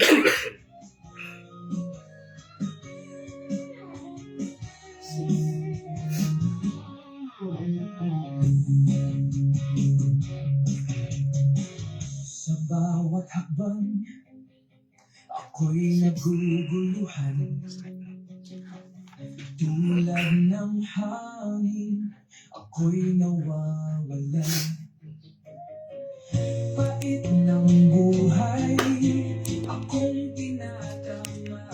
Sa bawat hakbang, ako'y naguguluhan. Tulad ng hangin, ako'y nawawalan. Pait ng buhay, akong tinatamaan.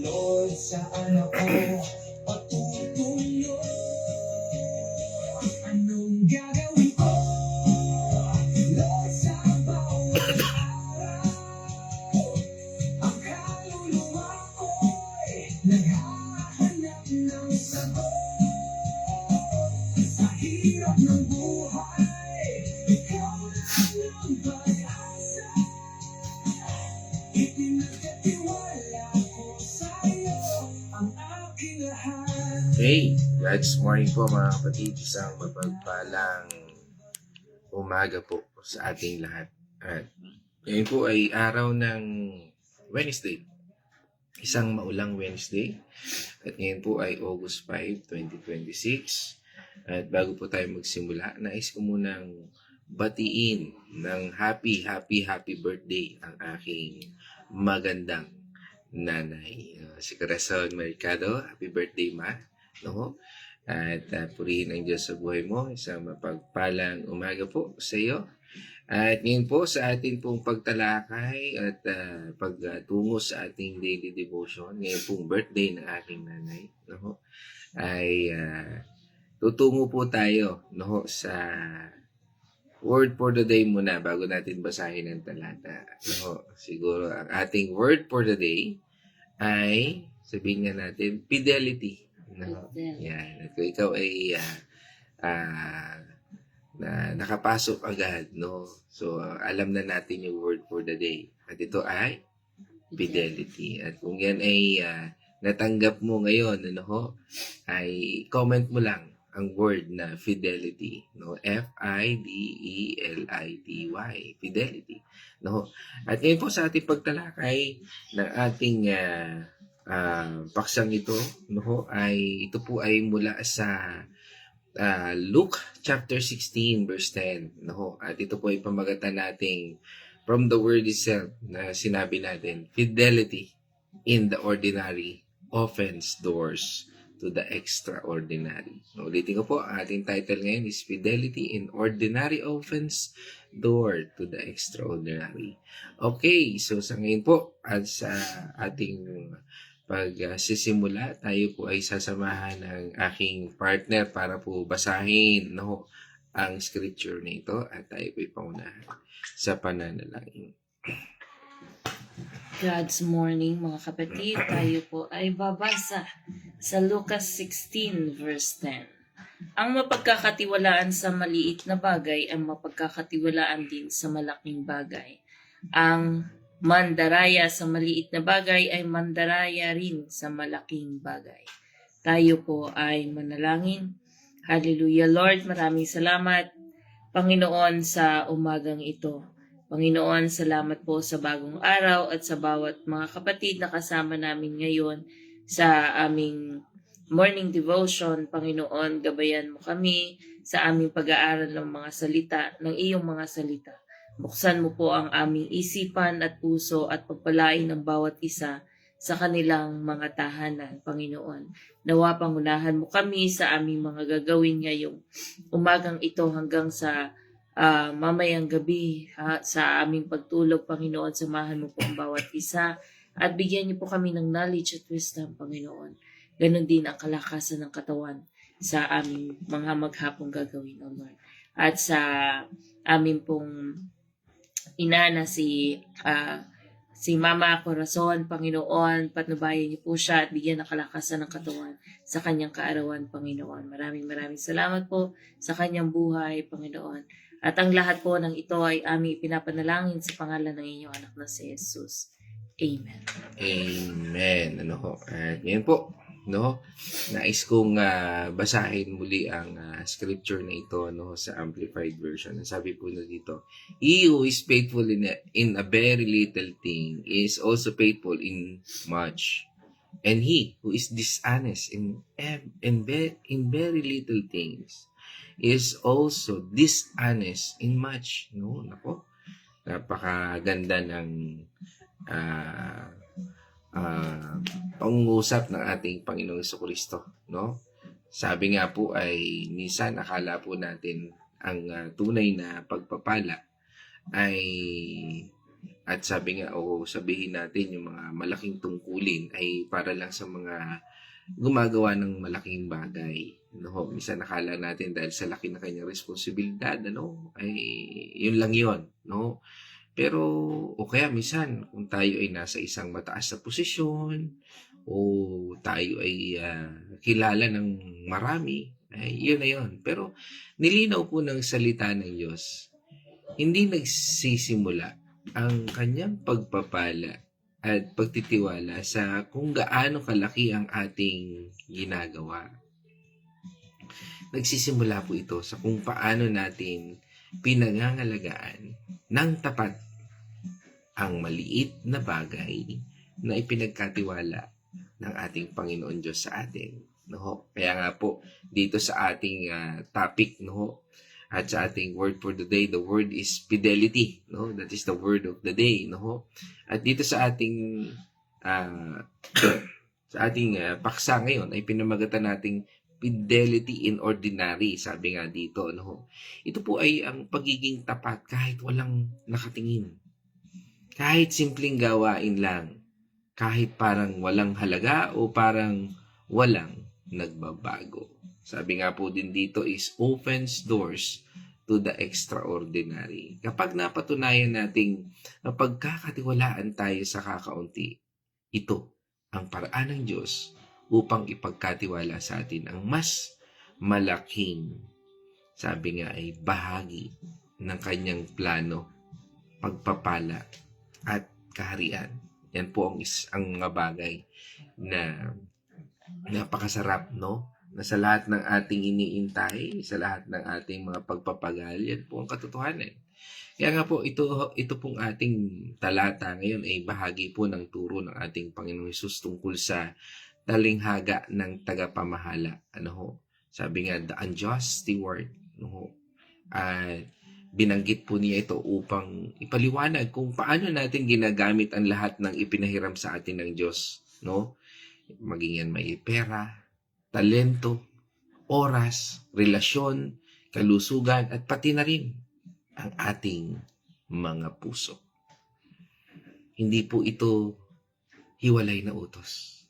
Lord, saan ako patutungo? Anong gagawin ko? Lord, sa bawat araw, ang kaluluwa ko'y naghahanap ng sagot. Sa hirap ng buhay, ikaw lang ang pag-asa. Ipinagkatiwala ko sa'yo ang aking lahat. Hey, God's morning po mga kapatid. Isang mapagpalang umaga po sa ating lahat. At ngayon po ay araw ng Wednesday. Isang maulang Wednesday. At ngayon po ay August 5, 2026. At bago po tayo magsimula, nais ko munang batiin ng happy birthday ang aking magandang nanay. Si Corazon Mercado, happy birthday ma. No? At purihin ang Diyos sa buhay mo. Isang mapagpalang umaga po sa iyo. At ngayon po sa ating pong pagtalakay at pagtungo sa ating daily devotion, ngayon pong birthday ng aking nanay, no? Ay tutungo po tayo, no, sa word for the day muna bago natin basahin ang talata. No? Siguro ang ating word for the day ay, sabihin nga natin, fidelity. No? Yan. At kung ikaw ay na nakapasok agad, no? So, alam na natin yung word for the day. At ito ay fidelity. At kung yan ay natanggap mo ngayon, ano ho, ay comment mo lang ang word na fidelity, no? F-I-D-E-L-I-T-Y, fidelity, no? At ngayon po sa ating pagtalakay ng ating paksang ito, no, ay ito po ay mula sa Luke chapter 16 verse 10, no. At ito po ay pamagatan nating from the word itself na sinabi natin, fidelity in the ordinary opens doors to the extraordinary. No, ulitin ko po, ating title ngayon is Fidelity in Ordinary Opens Door to the Extraordinary. Okay, so sa ngayon po, at sa ating pagsisimula, tayo po ay sasamahan ng aking partner para po basahin, no, ang scripture nito at tayo po ipangunahan sa pananalangin. God's morning mga kapatid, tayo po ay babasa sa Lucas 16 verse 10. Ang mapagkakatiwalaan sa maliit na bagay ang mapagkakatiwalaan din sa malaking bagay. Ang mandaraya sa maliit na bagay ay mandaraya rin sa malaking bagay. Tayo po ay manalangin. Hallelujah Lord, maraming salamat Panginoon sa umagang ito. Panginoon, salamat po sa bagong araw at sa bawat mga kapatid na kasama namin ngayon sa aming morning devotion. Panginoon, gabayan mo kami sa aming pag-aaral ng mga salita, ng iyong mga salita. Buksan mo po ang aming isipan at puso at pagpalain ng bawat isa sa kanilang mga tahanan, Panginoon. Nawa pangunahan mo kami sa aming mga gagawin ngayong umagang ito hanggang sa mamayang gabi sa aming pagtulog, Panginoon. Samahan mo po ang bawat isa at bigyan niyo po kami ng knowledge at wisdom, Panginoon. Ganon din ang kalakasan ng katawan sa aming mga maghapong gagawin, O Lord. At sa aming pong ina na si Mama Corazon, Panginoon, patnubayan niyo po siya at bigyan ng kalakasan ng katawan sa kanyang kaarawan, Panginoon. Maraming salamat po sa kanyang buhay, Panginoon. At ang lahat po ng ito ay aming pinapanalangin sa pangalan ng inyong anak na si Jesus. Amen. Amen. Ano ho? At ngayon po, no? Nais kong basahin muli ang scripture na ito, no, sa Amplified Version. Sabi po na dito, "He who is faithful in a very little thing is also faithful in much. And he who is dishonest in very little things is also dishonest in much." No, nako. Napakaganda ng ah pangungusap ng ating Panginoong Jesucristo, no? Sabi nga po ay minsan akala po natin ang tunay na pagpapala ay at sabi nga o sabihin natin yung mga malaking tungkulin ay para lang sa mga gumagawa ng malaking bagay. No, minsan nakala natin dahil sa laki ng kanyang responsibilidad, ano, ay yun lang yun, no? Pero, o kaya minsan, kung tayo ay nasa isang mataas na posisyon, o tayo ay kilala ng marami, ay yun na yun. Pero, nilinaw po ng salita ng Diyos, hindi nagsisimula ang kanyang pagpapala at pagtitiwala sa kung gaano kalaki ang ating ginagawa. Nagsisimula po ito sa kung paano natin pinangangalagaan ng tapat ang maliit na bagay na ipinagkatiwala ng ating Panginoon Diyos sa atin. No? Kaya nga po, dito sa ating topic, no? At sa ating word for the day, the word is fidelity. No? That is the word of the day. No? At dito sa ating paksa ngayon ay pinamagatan nating fidelity in ordinary. Sabi nga dito, no? Ito po ay ang pagiging tapat kahit walang nakatingin. Kahit simpleng gawain lang, kahit parang walang halaga o parang walang nagbabago. Sabi nga po din dito is opens doors to the extraordinary. Kapag napatunayan nating napagkakatiwalaan tayo sa kakaunti, ito ang paraan ng Diyos upang ipagkatiwala sa atin ang mas malaking, sabi nga ay bahagi ng kanyang plano, pagpapala at kaharian. Yan po ang mga bagay na napakasarap, no? Na sa lahat ng ating iniintay, sa lahat ng ating mga pagpapagal, yan po ang katotohanan. Kaya nga po, ito pong ating talata ngayon ay bahagi po ng turo ng ating Panginoong Hesus tungkol sa talinghaga ng tagapamahala. Ano ho? Sabi nga, the unjust steward. Ano ho? At binanggit po niya ito upang ipaliwanag kung paano natin ginagamit ang lahat ng ipinahiram sa atin ng Diyos, no? Maging yan may pera, talento, oras, relasyon, kalusugan, at pati na rin ang ating mga puso. Hindi po ito hiwalay na utos.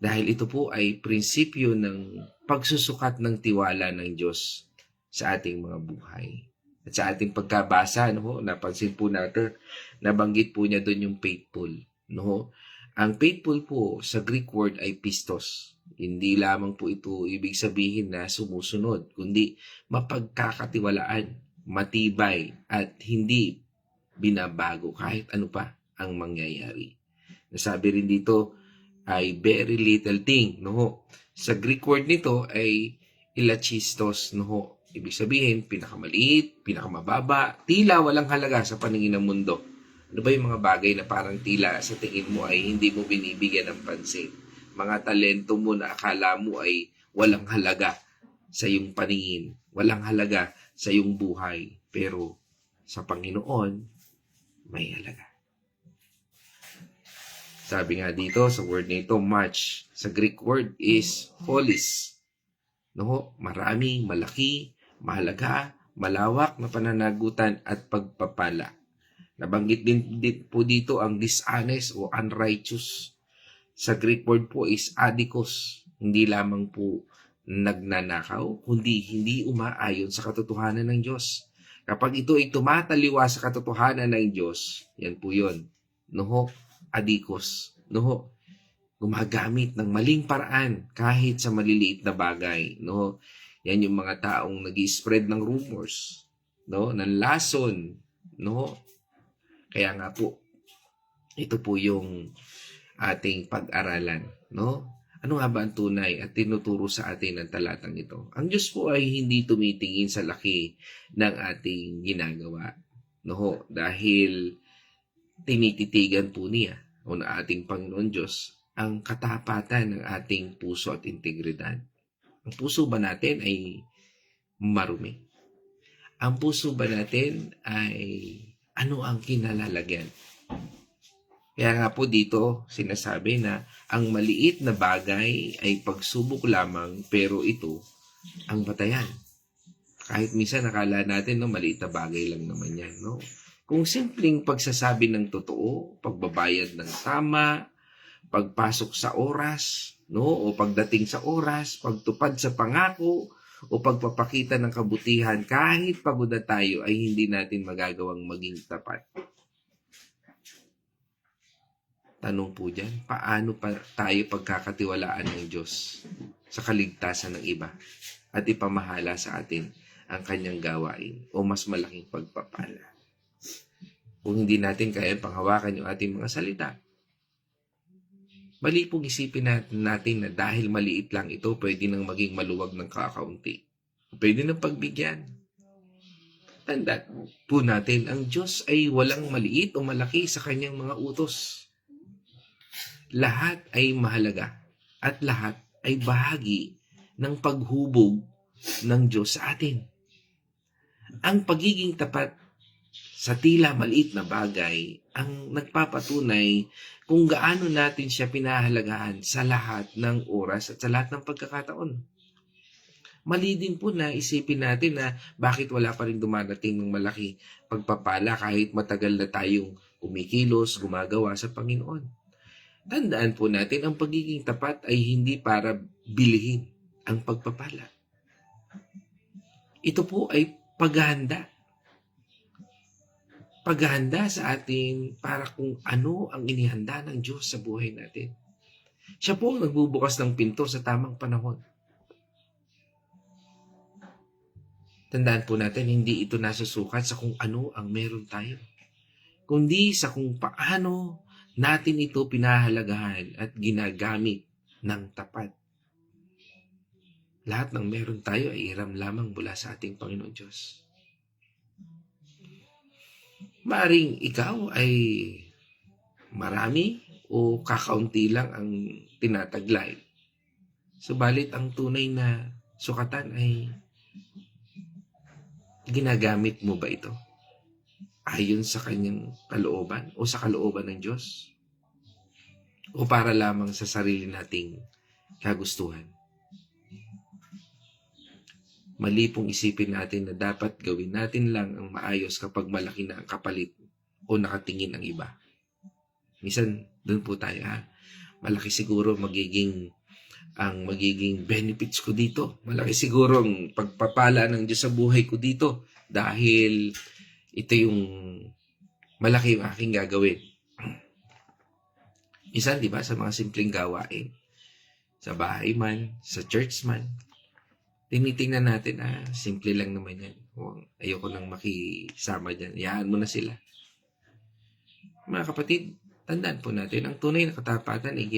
Dahil ito po ay prinsipyo ng pagsusukat ng tiwala ng Diyos sa ating mga buhay. At sa ating pagkabasa, no, napansin po natin, nabanggit po niya doon yung faithful. No? Ang faithful po sa Greek word ay pistos. Hindi lamang po ito ibig sabihin na sumusunod, kundi mapagkakatiwalaan, matibay, at hindi binabago kahit ano pa ang mangyayari. Nasabi rin dito ay very little thing. No? Sa Greek word nito ay ilachistos. No? Ibig sabihin, pinakamaliit, pinakamababa, tila walang halaga sa paningin ng mundo. Ano ba yung mga bagay na parang tila sa tingin mo ay hindi mo binibigyan ng pansin? Mga talento mo na akala mo ay walang halaga sa iyong paningin, walang halaga sa iyong buhay. Pero sa Panginoon, may halaga. Sabi nga dito sa word nito, much, sa Greek word is holis. No? Marami, malaki, mahalaga, malawak na pananagutan at pagpapala. Nabanggit din po dito ang dishonest o unrighteous. Sa Greek word po is adikos. Hindi lamang po nagnanakaw, kundi hindi umaayon sa katotohanan ng Diyos. Kapag ito ay tumataliwa sa katotohanan ng Diyos, yan po yun. No, adikos. No, gumagamit ng maling paraan kahit sa maliliit na bagay. No, yan yung mga taong nag-i-spread ng rumors, no, ng lason, no. Kaya nga po, ito po yung ating pag-aralan, no. Ano nga ba ang tunay at tinuturo sa atin ng talatang ito? Ang Diyos po ay hindi tumitingin sa laki ng ating ginagawa. No, dahil tinititigan po niya o ng ating Panginoon Diyos ang katapatan ng ating puso at integridad. Ang puso ba natin ay marumi? Ang puso ba natin ay ano ang kinalalagyan? Kaya nga po dito sinasabi na ang maliit na bagay ay pagsubok lamang pero ito ang batayan. Kahit minsan nakala natin no, maliit na bagay lang naman yan. No? Kung simpleng pagsasabi ng totoo, pagbabayad ng tama, pagpasok sa oras, no? O pagdating sa oras, pagtupad sa pangako, o pagpapakita ng kabutihan, kahit pagod na tayo ay hindi natin magagawang maging tapat. Tanong po dyan, paano pa tayo pagkakatiwalaan ng Diyos sa kaligtasan ng iba at ipamahala sa atin ang kanyang gawain o mas malaking pagpapala? Kung hindi natin kaya panghawakan yung ating mga salita, mali pong isipin natin na dahil maliit lang ito, pwede nang maging maluwag ng kakaunti. Pwede nang pagbigyan. Tandaan po natin, ang Diyos ay walang maliit o malaki sa kanyang mga utos. Lahat ay mahalaga at lahat ay bahagi ng paghubog ng Diyos sa atin. Ang pagiging tapat sa tila maliit na bagay ang nagpapatunay kung gaano natin siya pinahalagahan sa lahat ng oras at sa lahat ng pagkakataon. Mali din po na isipin natin na bakit wala pa rin dumadating ng malaki pagpapala kahit matagal na tayong kumikilos, gumagawa sa Panginoon. Tandaan po natin, ang pagiging tapat ay hindi para bilihin ang pagpapala. Ito po ay paghahanda. Paghahanda sa atin para kung ano ang inihanda ng Diyos sa buhay natin. Siya po ang nagbubukas ng pinto sa tamang panahon. Tandaan po natin, hindi ito nasusukat sa kung ano ang meron tayo, kundi sa kung paano natin ito pinahalagahan at ginagamit ng tapat. Lahat ng meron tayo ay hiram lamang mula sa ating Panginoon Diyos. Maaring ikaw ay marami o kakaunti lang ang tinataglay. Subalit ang tunay na sukatan ay ginagamit mo ba ito ayon sa kanyang kalooban o sa kalooban ng Diyos? O para lamang sa sarili nating kagustuhan? Mali pong isipin natin na dapat gawin natin lang ang maayos kapag malaki na ang kapalit o nakatingin ang iba. Minsan, doon po tayo malaki siguro ang magiging benefits ko dito. Malaki siguro ang pagpapala ng Diyos sa buhay ko dito dahil ito yung malaki yung aking gagawin. Minsan, di ba, sa mga simpleng gawain, sa bahay man, sa church man, tinitingnan natin, simple lang naman yan. Ayoko nang makisama dyan. Hayaan mo na sila. Mga kapatid, tandaan po natin, ang tunay na katapatan ay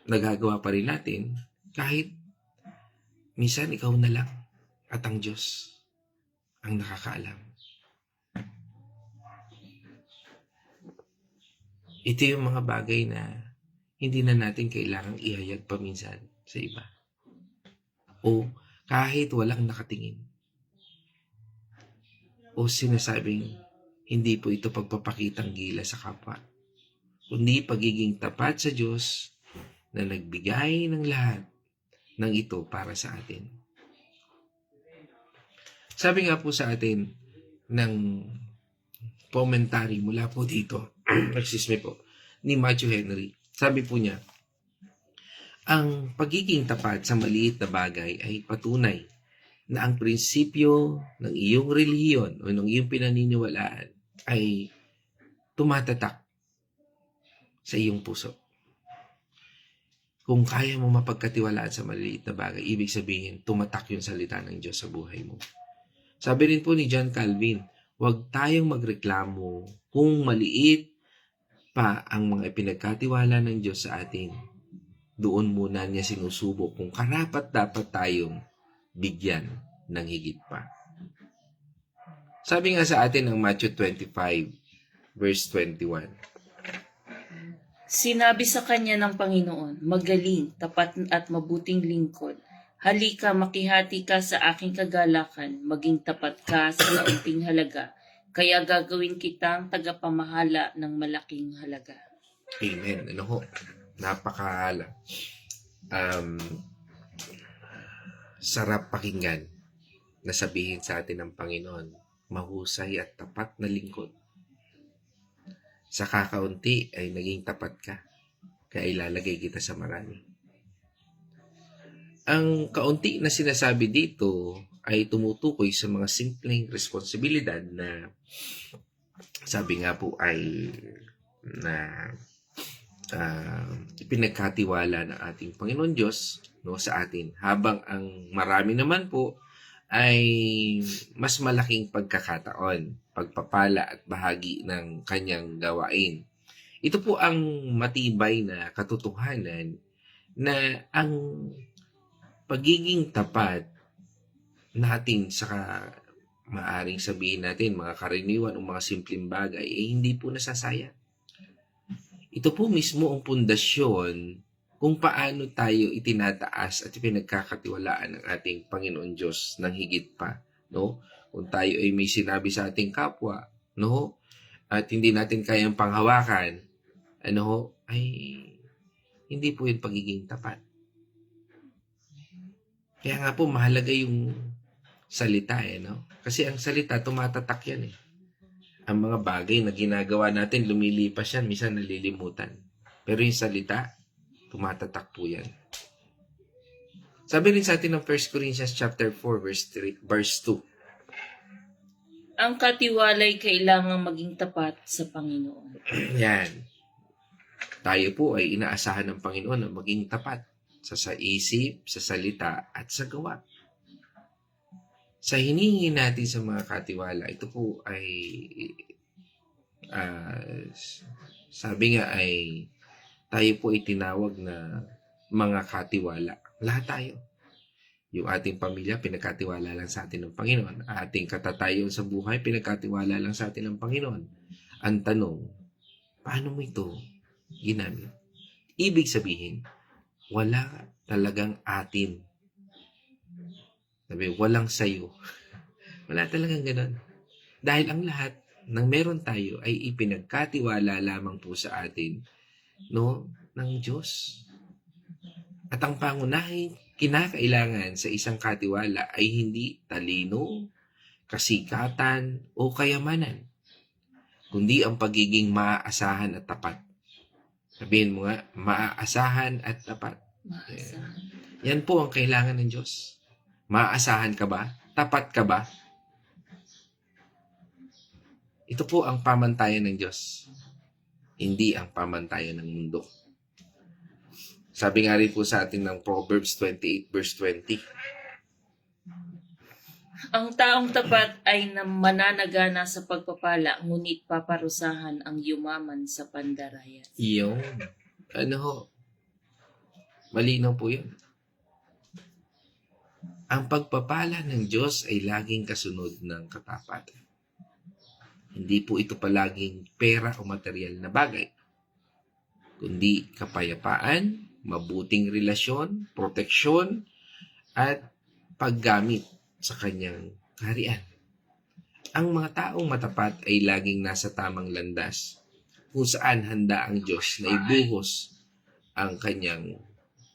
nagagawa pa rin natin kahit minsan ikaw na lang at ang Diyos ang nakakaalam. Ito yung mga bagay na hindi na natin kailangang ihayag pa minsan sa iba. O kahit walang nakatingin. O sinasabing hindi po ito pagpapakitang gila sa kapwa, kundi pagiging tapat sa Diyos na nagbigay ng lahat ng ito para sa atin. Sabi nga po sa atin ng commentary mula po dito, ni Matthew Henry. Sabi po niya, ang pagiging tapat sa maliit na bagay ay patunay na ang prinsipyo ng iyong relihiyon o ng iyong pinaniniwalaan ay tumatatak sa iyong puso. Kung kaya mo mapagkatiwalaan sa maliit na bagay, ibig sabihin, tumatak yung salita ng Diyos sa buhay mo. Sabi rin po ni John Calvin, huwag tayong magreklamo kung maliit pa ang mga ipinagkatiwala ng Diyos sa atin doon muna niya sinusubok kung karapat-dapat tayong bigyan ng higit pa. Sabi nga sa atin ng Matthew 25, verse 21, Sinabi sa kanya ng Panginoon, magaling, tapat at mabuting lingkod. Halika, makihati ka sa aking kagalakan, maging tapat ka sa kaunting halaga, kaya gagawin kitang tagapamahala ng malaking halaga. Amen. Ano ho? Napaka sarap pakinggan na sabihin sa atin ng Panginoon, mahusay at tapat na lingkod. Sa kakaunti ay naging tapat ka, kaya ilalagay kita sa marami. Ang kaunti na sinasabi dito ay tumutukoy sa mga simpleng responsibilidad na sabi nga po ay na ipinagkatiwala ng ating Panginoon Diyos, no, sa atin. Habang ang marami naman po ay mas malaking pagkakataon, pagpapala at bahagi ng kanyang gawain. Ito po ang matibay na katotohanan na ang pagiging tapat natin sa maaring sabihin natin mga karaniwan o mga simpleng bagay ay hindi po nasasayang. Ito po mismo ang pundasyon kung paano tayo itinataas at ipinagkakatiwalaan ng ating Panginoon Diyos ng higit pa, no? Kung tayo ay may sinabi sa ating kapwa, no? At hindi natin kayang panghawakan, ano, ay hindi po yun pagiging tapat. Kaya nga po mahalaga yung salita, no? Kasi ang salita tumatatak yan, Ang mga bagay na ginagawa natin, lumilipas yan, minsan nalilimutan. Pero yung salita, tumatatak po yan. Sabi rin sa atin ng 1 Corinthians chapter 4, verse 2. Ang katiwalay kailangang maging tapat sa Panginoon. Yan. Tayo po ay inaasahan ng Panginoon na maging tapat sa isip, sa salita, at sa gawa. Sa hinihingi natin sa mga katiwala, ito po ay sabi nga ay tayo po ay tinawag na mga katiwala. Lahat tayo. Yung ating pamilya, pinagkatiwala lang sa atin ng Panginoon. Ating katatayon sa buhay, pinagkatiwala lang sa atin ng Panginoon. Ang tanong, paano mo ito ginamit? Ibig sabihin, wala talagang atin. Sabi, walang sayo. Wala talagang ganun. Dahil ang lahat ng meron tayo ay ipinagkatiwala lamang po sa atin, no, ng Diyos. At ang pangunahing kinakailangan sa isang katiwala ay hindi talino, kasikatan, o kayamanan, kundi ang pagiging maaasahan at tapat. Sabihin mo nga, maaasahan at tapat. Maasahan. Yan po ang kailangan ng Diyos. Maaasahan ka ba? Tapat ka ba? Ito po ang pamantayan ng Diyos. Hindi ang pamantayan ng mundo. Sabi nga rin po sa atin ng Proverbs 28 verse 20. Ang taong tapat ay mananagana sa pagpapala, ngunit paparusahan ang yumaman sa pandaraya. Iyon. Ano ho? Malinaw po yun. Ang pagpapala ng Diyos ay laging kasunod ng katapatan. Hindi po ito palaging pera o material na bagay, kundi kapayapaan, mabuting relasyon, proteksyon, at paggamit sa kanyang kaharian. Ang mga taong matapat ay laging nasa tamang landas kung saan handa ang Diyos na ibuhos ang kanyang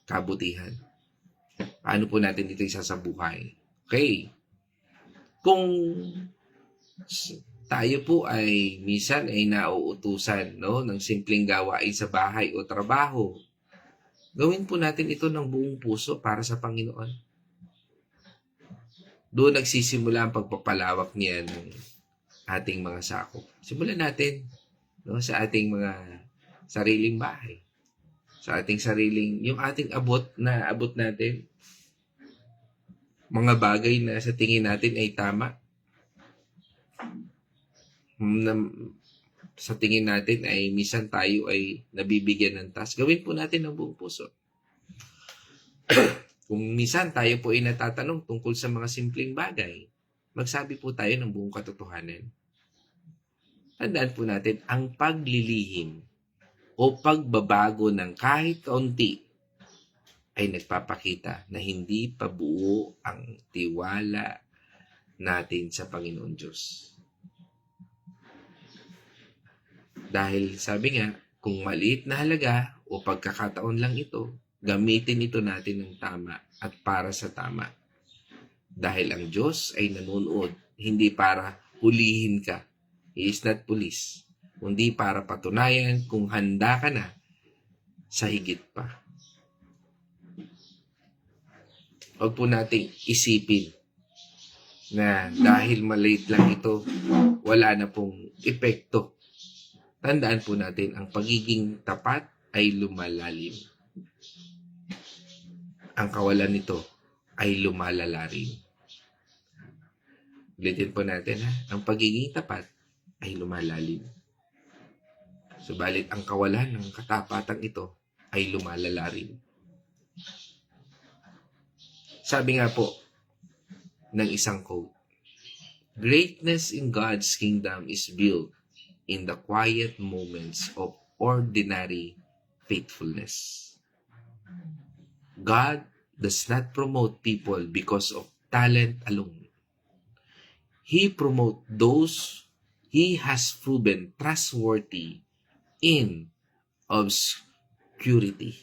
kabutihan. Paano po natin ito isasabuhay? Okay. Kung tayo po ay minsan ay nauutusan, no, ng simpleng gawain sa bahay o trabaho, gawin po natin ito ng buong puso para sa Panginoon. Doon nagsisimula ang pagpapalawak niya ng ating mga sakop. Simulan natin, no, sa ating mga sariling bahay. Sa ating sariling, yung ating abot natin, mga bagay na sa tingin natin ay tama, na sa tingin natin ay minsan tayo ay nabibigyan ng task, gawin po natin ng buong puso. Kung minsan tayo po ay natatanong tungkol sa mga simpleng bagay, magsabi po tayo ng buong katotohanan. Tandaan po natin, ang paglilihim o pagbabago ng kahit kaunti ay nagpapakita na hindi pa buo ang tiwala natin sa Panginoon Diyos. Dahil sabi nga, kung maliit na halaga o pagkakataon lang ito, gamitin ito natin ng tama at para sa tama. Dahil ang Diyos ay nanonood, hindi para hulihin ka. He is not police. Kundi para patunayan kung handa ka na sa higit pa. Huwag po nating isipin na dahil maliit lang ito, wala na pong epekto. Tandaan po natin, ang pagiging tapat ay lumalalim. Ang kawalan nito ay lumalala rin. Ulitin po natin ang pagiging tapat ay lumalalim. Subalit ang kawalan ng katapatang ito ay lumalala rin. Sabi nga po ng isang quote, greatness in God's kingdom is built in the quiet moments of ordinary faithfulness. God does not promote people because of talent alone. He promotes those He has proven trustworthy in obscurity.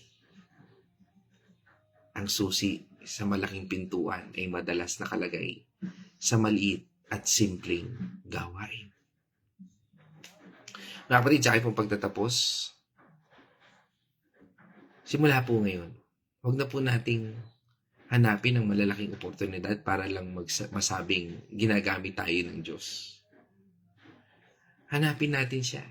Ang susi sa malaking pintuan ay madalas nakalagay sa maliit at simpleng gawain. Mga kapatid, sa aking pong pagtatapos, simula po ngayon, huwag na po nating hanapin ang malalaking oportunidad para lang masabing ginagamit tayo ng Diyos. Hanapin natin siya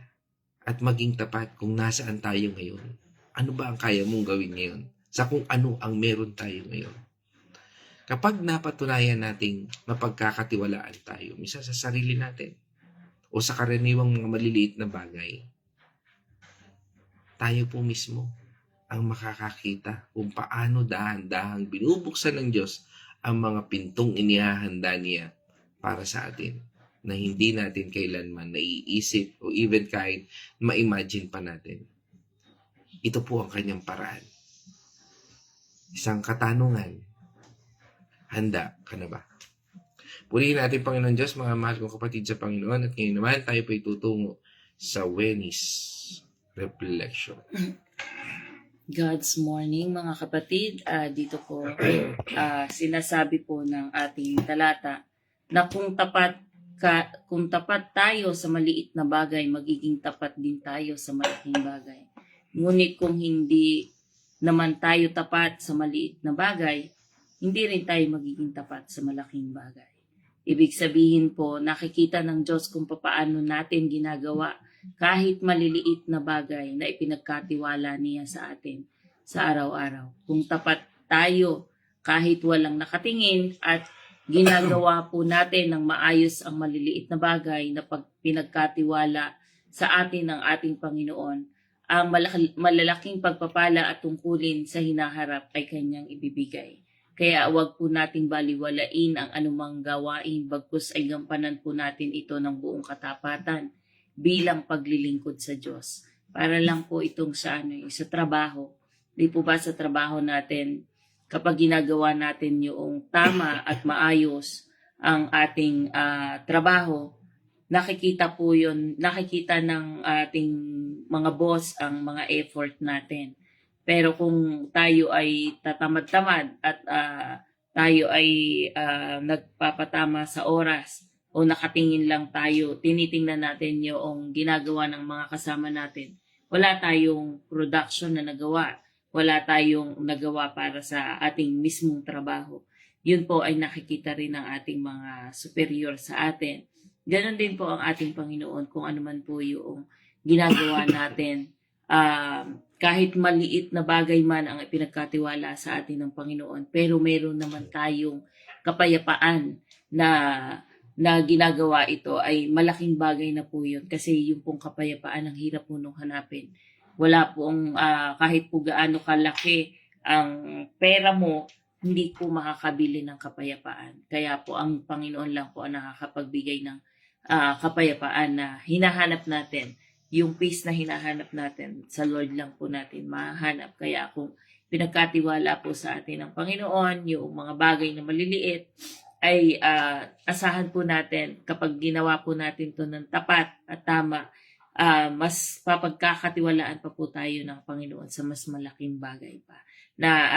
at maging tapat kung nasaan tayo ngayon. Ano ba ang kaya mong gawin ngayon? Sa kung ano ang meron tayo ngayon. Kapag napatunayan nating mapagkakatiwalaan tayo, misa sa sarili natin o sa karaniwang mga maliliit na bagay, tayo po mismo ang makakakita kung paano dahan-dahang binubuksan ng Diyos ang mga pintong inihahanda niya para sa atin na hindi natin kailanman naiisip o even kahit ma-imagine pa natin. Ito po ang kanyang paraan. Isang katanungan, handa ka na ba? Purihin natin, Panginoon Diyos, mga mahal kong kapatid sa Panginoon, at ngayon naman tayo po tutungo sa Venice Reflection. God's morning, mga kapatid. Dito po, sinasabi po ng ating talata na kung tapat tayo sa maliit na bagay, magiging tapat din tayo sa malaking bagay. Ngunit kung hindi naman tayo tapat sa maliit na bagay, hindi rin tayo magiging tapat sa malaking bagay. Ibig sabihin po, nakikita ng Diyos kung paano natin ginagawa kahit maliliit na bagay na ipinagkatiwala niya sa atin sa araw-araw. Kung tapat tayo kahit walang nakatingin at ginagawa po natin ng maayos ang maliliit na bagay na pinagkatiwala sa atin ng ating Panginoon, ang malalaking pagpapala at tungkulin sa hinaharap ay kanyang ibibigay. Kaya huwag po nating baliwalain ang anumang gawain, bagkus ay gampanan po natin ito ng buong katapatan bilang paglilingkod sa Diyos. Para lang po itong sa trabaho. Di po ba sa trabaho natin, kapag ginagawa natin yung tama at maayos ang ating trabaho, nakikita po yun, nakikita ng ating mga boss ang mga effort natin. Pero kung tayo ay tatamad-tamad at tayo ay nagpapatama sa oras o nakatingin lang tayo, tinitingnan natin yung ginagawa ng mga kasama natin, wala tayong production na nagawa. Wala tayong nagawa para sa ating mismong trabaho. Yun po ay nakikita rin ng ating mga superior sa atin. Ganon din po ang ating Panginoon kung ano man po yung ginagawa natin. Kahit maliit na bagay man ang ipinagkatiwala sa atin ng Panginoon, pero meron naman tayong kapayapaan na ginagawa ito ay malaking bagay na po yun. Kasi yung pong kapayapaan ang hirap po nung hanapin. Wala pong kahit po gaano kalaki ang pera mo hindi po makakabili ng kapayapaan. Kaya po ang Panginoon lang po ang nakakapagbigay ng kapayapaan na hinahanap natin. Yung peace na hinahanap natin, sa Lord lang po natin mahanap. Kaya kung pinagkatiwala po sa atin ng Panginoon, yung mga bagay na maliliit, ay asahan po natin kapag ginawa po natin to ng tapat at tama, mas papagkakatiwalaan pa po tayo ng Panginoon sa mas malaking bagay pa na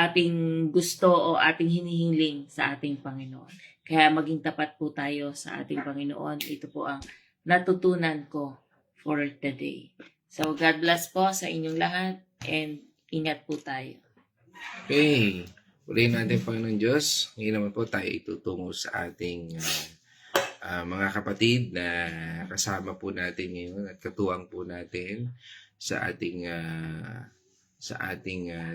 ating gusto o ating hinihiling sa ating Panginoon. Kaya maging tapat po tayo sa ating Panginoon. Ito po ang natutunan ko for today. So God bless po sa inyong lahat and ingat po tayo. Okay. Purihin natin, Panginoon Diyos. Ngayon naman po tayo itutungo sa ating mga kapatid na kasama po natin ngayon at katuwang po natin sa ating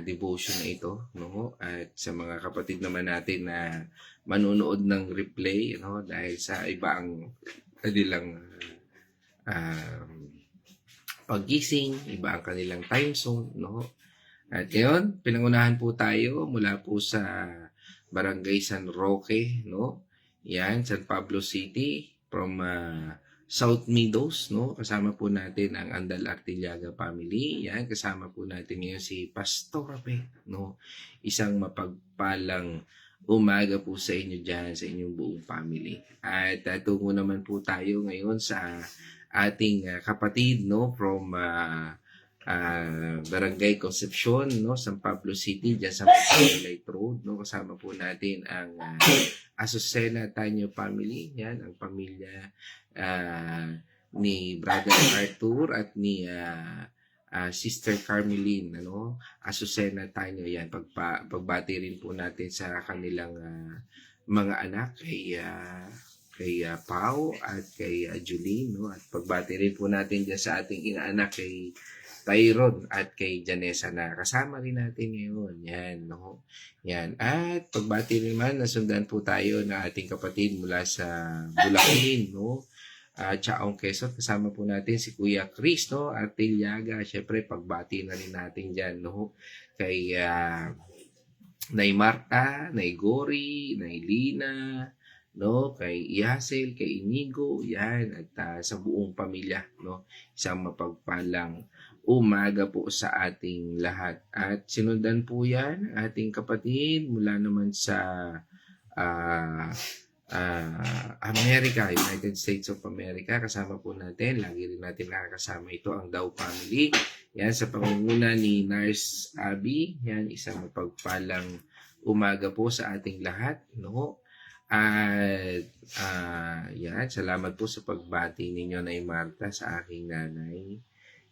devotion na ito, no? At sa mga kapatid naman natin na manonood ng replay, no? Dahil sa iba ang kanilang paggising, iba ang kanilang time zone, no? At ngayon, pinangunahan po tayo mula po sa Barangay San Roque, no? Yan, San Pablo City, from South Meadows, no? Kasama po natin ang Andal Artillaga family. Yan, kasama po natin ngayon si Pastor Rape, no? Isang mapagpalang umaga po sa inyo dyan, sa inyong buong family. At tungo naman po tayo ngayon sa ating kapatid, no? From Barangay Concepcion, no? San Pablo City, dyan sa Light Road, no? Kasama po natin ang Azucena Tanyo family. Yan, ang pamilya ni Brother Arthur at ni Sister Carmeline, ano? Azucena Tanyo. Yan, pagbati rin po natin sa kanilang mga anak kay Pau at kay Julie, no? At pagbati rin po natin dyan sa ating inaanak kay Tyron at kay Janessa na kasama rin natin ngayon. Yan, no? Yan. At pagbati rin man, nasundan po tayo na ating kapatid mula sa Bulacan, no? Chaong Quezon, kasama po natin si Kuya Chris, no? Artillaga. Siyempre, pagbati na rin natin dyan, no? Kay Nay Marta, Nay Gori, Nay Lina, no? Kay Yasel, kay Inigo, yan. At sa buong pamilya, no? Isang mapagpalang umaga po sa ating lahat. At sinundan po yan, ating kapatid, mula naman sa America, United States of America. Kasama po natin, lagi rin natin nakakasama ito, ang Daw family. Yan, sa pangunguna ni Nurse Abby. Yan, isang mapagpalang umaga po sa ating lahat, no? At yan, salamat po sa pagbati ninyo, Nay Marta, sa aking nanay.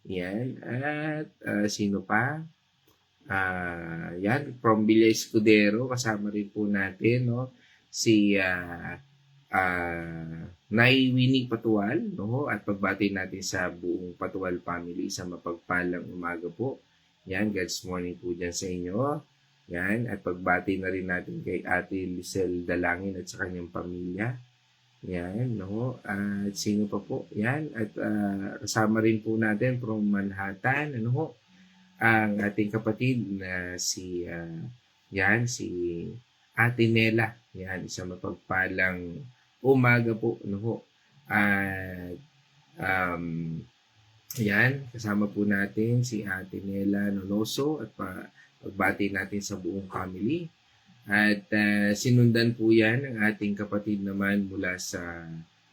Yan, at sino pa? Yan, from Villa Escudero, kasama rin po natin, no? Si Nay Winnie Patual, no? At pagbati natin sa buong Patual family, sa mapagpalang umaga po. Yan, God's morning po dyan sa inyo. Yan, at pagbati na rin natin kay Ate Lisel Dalangin at sa kanyang pamilya. Yan, no? At sino pa po? Yan, at kasama rin po natin from Manhattan, ano ho? Ang ating kapatid na si Ate Nela. Yan, isang mapagpalang umaga po, ano ho? At yan, kasama po natin si Ate Nela Nonoso at pagbati natin sa buong family. At sinundan po yan ng ating kapatid naman mula sa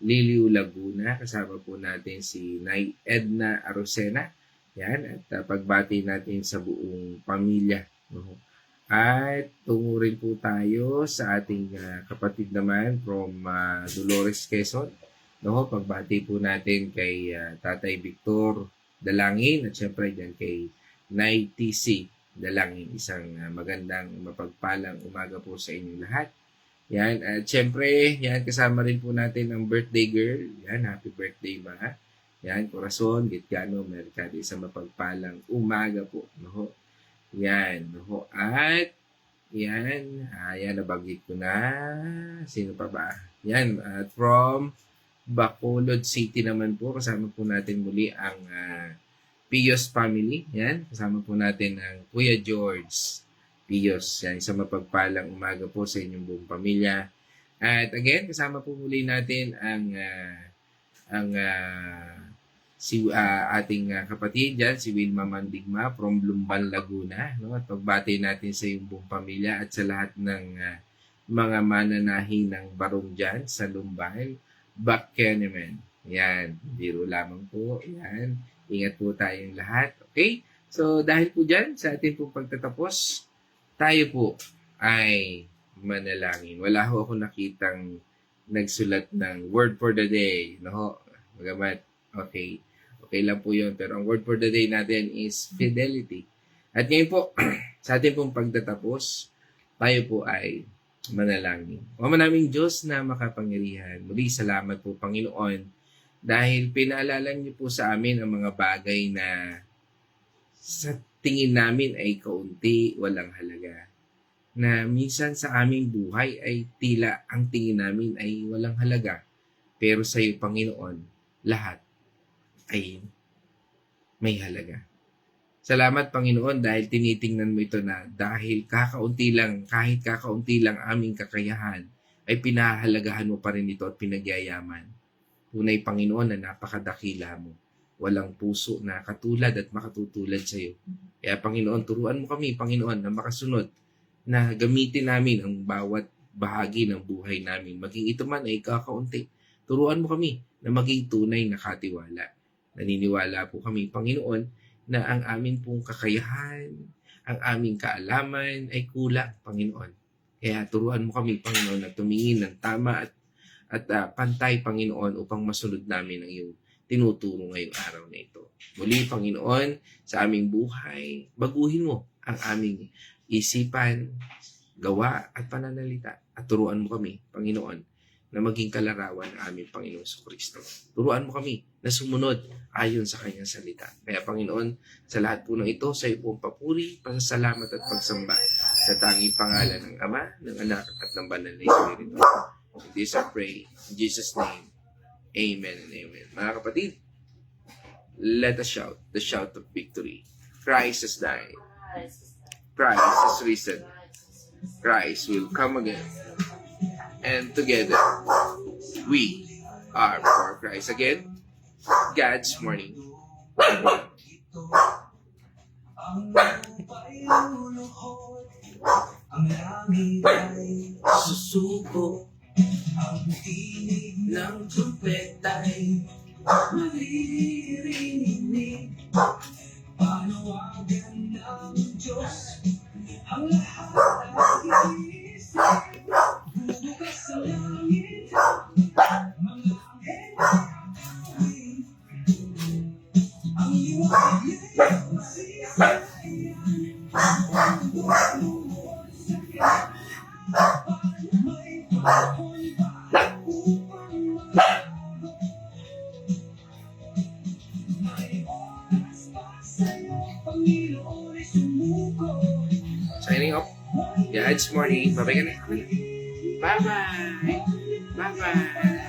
Liliu, Laguna. Kasama po natin si Nay Edna Arocena. Yan, at pagbati natin sa buong pamilya. No? At tungo rin po tayo sa ating kapatid naman from Dolores, Quezon. No? Pagbati po natin kay Tatay Victor Dalangin at syempre dyan kay Nay TC Dalangin. Isang magandang mapagpalang umaga po sa inyong lahat. Yan, at syempre, yan, kasama rin po natin ang birthday girl. Yan, happy birthday ma. Yan, Corazon, Gitgano, Mercado. Isang mapagpalang umaga po. No? Yan, no? At yan, nabanggit ko na. Sino pa ba? Yan, at from Bacolod City naman po, kasama po natin muli ang Pios family. Yan. Kasama po natin ang Kuya George Pios. Yan. Isang mapagpalang umaga po sa inyong buong pamilya. At again, kasama po muli natin ang ating kapatid dyan, si Wilma Mandigma from Lumban, Laguna. No? At pagbati natin sa iyong buong pamilya at sa lahat ng mga mananahi ng barong dyan sa Lumban. Bakkenemen. Yan. Biro lamang po. Yan. Ingat po tayong lahat. Okay? So, dahil po dyan, sa ating pong pagtatapos, tayo po ay manalangin. Wala ho ako nakitang nagsulat ng word for the day. No? Magamat, okay. Okay lang po yun. Pero ang word for the day natin is fidelity. At ngayon po, sa ating pong pagtatapos, tayo po ay manalangin. O manaming Diyos na makapangyarihan. Muli, salamat po, Panginoon, dahil pinaalala niyo po sa amin ang mga bagay na sa tingin namin ay kaunti, walang halaga. Na minsan sa aming buhay ay tila ang tingin namin ay walang halaga. Pero sa iyo, Panginoon, lahat ay may halaga. Salamat, Panginoon, dahil tinitingnan mo ito na dahil kakaunti lang, kahit kakaunti lang aming kakayahan, ay pinahalagahan mo pa rin ito at pinagyayaman. Tunay, Panginoon, na napakadakila mo. Walang puso na katulad at makatutulad sa iyo. Kaya, Panginoon, turuan mo kami, Panginoon, na makasunod, na gamitin namin ang bawat bahagi ng buhay namin. Maging ito man ay kakaunti. Turuan mo kami na maging tunay na katiwala. Naniniwala po kami, Panginoon, na ang amin pong kakayahan, ang aming kaalaman ay kulang, Panginoon. Kaya turuan mo kami, Panginoon, na tumingin ng tama at pantay, Panginoon, upang masunod namin ang iyong tinuturo ngayong araw na ito. Muli, Panginoon, sa aming buhay, baguhin mo ang aming isipan, gawa at pananalita. At turuan mo kami, Panginoon, na maging kalarawan ng aming Panginoong Kristo. Turuan mo kami na sumunod ayon sa kanyang salita. Kaya, Panginoon, sa lahat po ng ito, sa iyo pong papuri, pasasalamat at pagsamba sa tanging pangalan ng Ama, ng Anak at ng Banal na Espiritu. In this I pray, in Jesus' name, amen and amen. Mga kapatid, let us shout the shout of victory. Christ has died. Christ has risen. Christ will come again. And together, we are for Christ again. God's morning. Ang lupa'y luluhod, ang langit ay Susuko ang tinig ng trumpeta'y maririnig. Panawagan ng Diyos, ang lahat ay iisip. Bubukas sa langit, mga anghel ay ang iyong pagsisiyan. Ang lumuhod sa kanya, may panahon pa upang magbago. May oras pa sa'yo, Panginoon ay sumuko. signing off. God's morning. Bye-bye ka na. Bye-bye. Bye-bye.